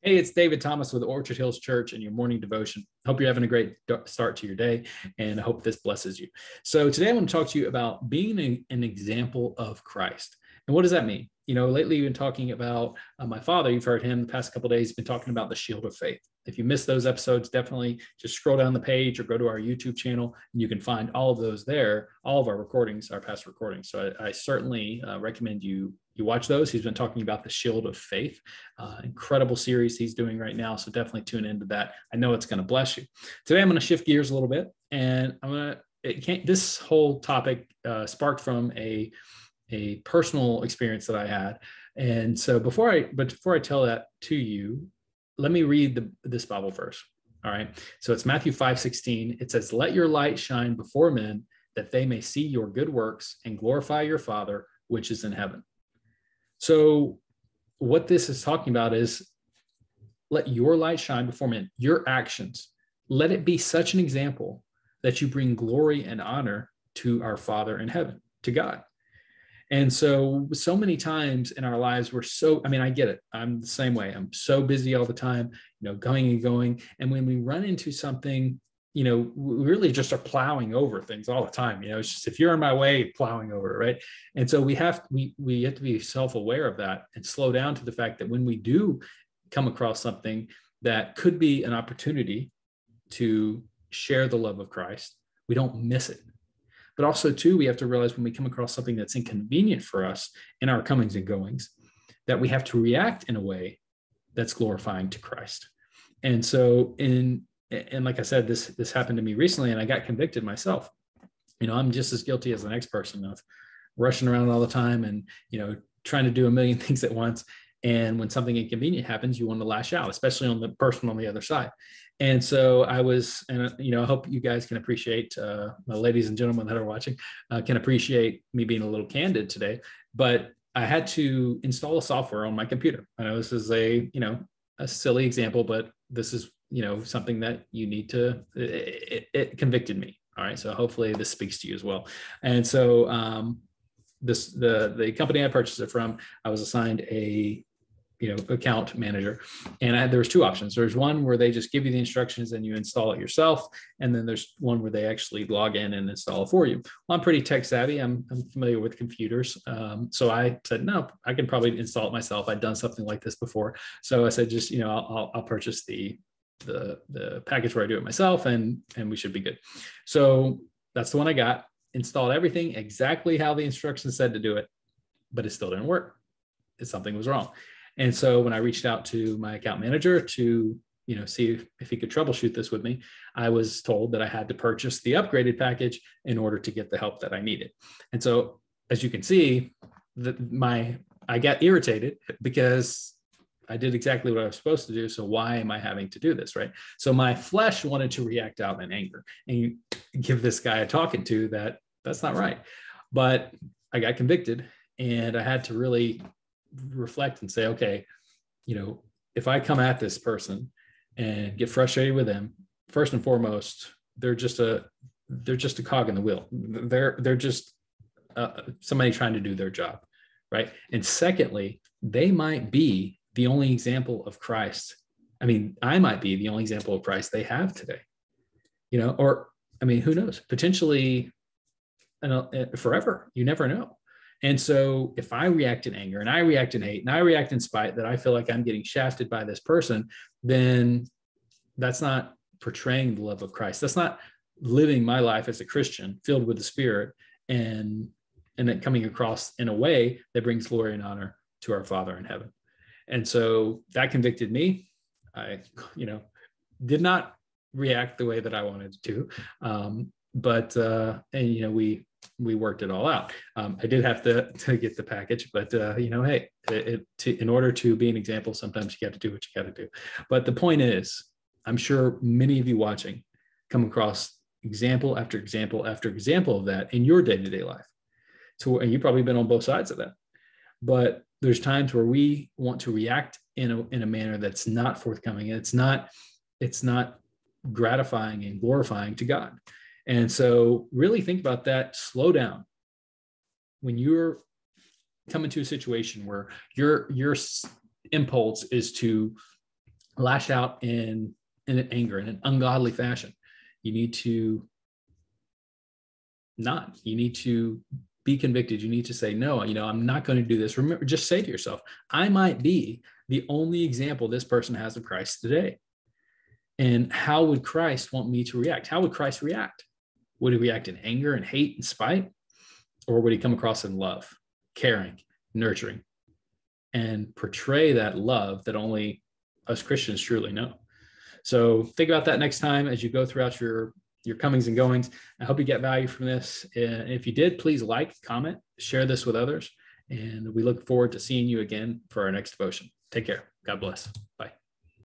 Hey, it's David Thomas with Orchard Hills Church and your morning devotion. Hope you're having a great start to your day, and I hope this blesses you. So today I want to talk to you about being an example of Christ. And what does that mean? Lately we've been talking about my father. You've heard him the past couple of days. He's been talking about the shield of faith. If you missed those episodes, definitely just scroll down the page or go to our YouTube channel, and you can find all of those there, all of our recordings, our past recordings. So I certainly recommend you watch those. He's been talking about the shield of faith, incredible series he's doing right now. So definitely tune into that. I know it's going to bless you. Today, I'm going to shift gears a little bit, and this whole topic sparked from a personal experience that I had. And so before I tell that to you, let me read this Bible verse. All right. So it's Matthew 5:16. It says, "Let your light shine before men, that they may see your good works and glorify your Father, which is in heaven." So what this is talking about is let your light shine before men, your actions. Let it be such an example that you bring glory and honor to our Father in heaven, to God. And so many times in our lives, I get it. I'm the same way. I'm so busy all the time, going and going. And when we run into something, we really just are plowing over things all the time. It's just, if you're in my way, plowing over it, right? And so we have to be self-aware of that and slow down to the fact that when we do come across something that could be an opportunity to share the love of Christ, we don't miss it. But also, too, we have to realize when we come across something that's inconvenient for us in our comings and goings, that we have to react in a way that's glorifying to Christ. And so, and like I said, this happened to me recently, and I got convicted myself. I'm just as guilty as the next person of rushing around all the time and, trying to do a million things at once. And when something inconvenient happens, you want to lash out, especially on the person on the other side. And so I hope you guys can appreciate, the ladies and gentlemen that are watching, can appreciate me being a little candid today. But I had to install a software on my computer. I know this is a silly example, but this is, something that you need to, it convicted me. All right. So hopefully this speaks to you as well. And so the company I purchased it from, I was assigned a account manager, and there was two options. There's one where they just give you the instructions and you install it yourself, and then there's one where they actually log in and install it for you. Well, I'm pretty tech savvy. I'm familiar with computers, so I said, no, I can probably install it myself. I'd done something like this before, so I said, just I'll purchase the package where I do it myself, and we should be good. So that's the one I got. Installed everything exactly how the instructions said to do it, but it still didn't work. Something was wrong. And so when I reached out to my account manager to, see if he could troubleshoot this with me, I was told that I had to purchase the upgraded package in order to get the help that I needed. And so, as you can see, I got irritated because I did exactly what I was supposed to do. So why am I having to do this, right? So my flesh wanted to react out in anger and you give this guy a talking to that's not right. But I got convicted, and I had to really reflect and say, okay, if I come at this person and get frustrated with them, first and foremost, they're just a cog in the wheel. They're just somebody trying to do their job, right? And secondly, they might be the only example of Christ. I might be the only example of Christ they have today, or who knows, potentially forever. You never know. And so if I react in anger, and I react in hate, and I react in spite, that I feel like I'm getting shafted by this person, then that's not portraying the love of Christ. That's not living my life as a Christian filled with the Spirit and then coming across in a way that brings glory and honor to our Father in heaven. And so that convicted me. I, did not react the way that I wanted to, but we worked it all out. I did have to get the package, but hey, in order to be an example, sometimes you got to do what you got to do. But the point is, I'm sure many of you watching come across example after example after example of that in your day-to-day life. And you've probably been on both sides of that. But there's times where we want to react in a manner that's not forthcoming. It's not gratifying and glorifying to God. And so really think about that. Slow down. When you're coming to a situation where your impulse is to lash out in anger, in an ungodly fashion. You need to not. You need to be convicted. You need to say, no, I'm not going to do this. Remember, just say to yourself, I might be the only example this person has of Christ today. And how would Christ want me to react? How would Christ react? Would he react in anger and hate and spite? Or would he come across in love, caring, nurturing, and portray that love that only us Christians truly know? So think about that next time as you go throughout your comings and goings. I hope you get value from this. And if you did, please like, comment, share this with others. And we look forward to seeing you again for our next devotion. Take care. God bless. Bye.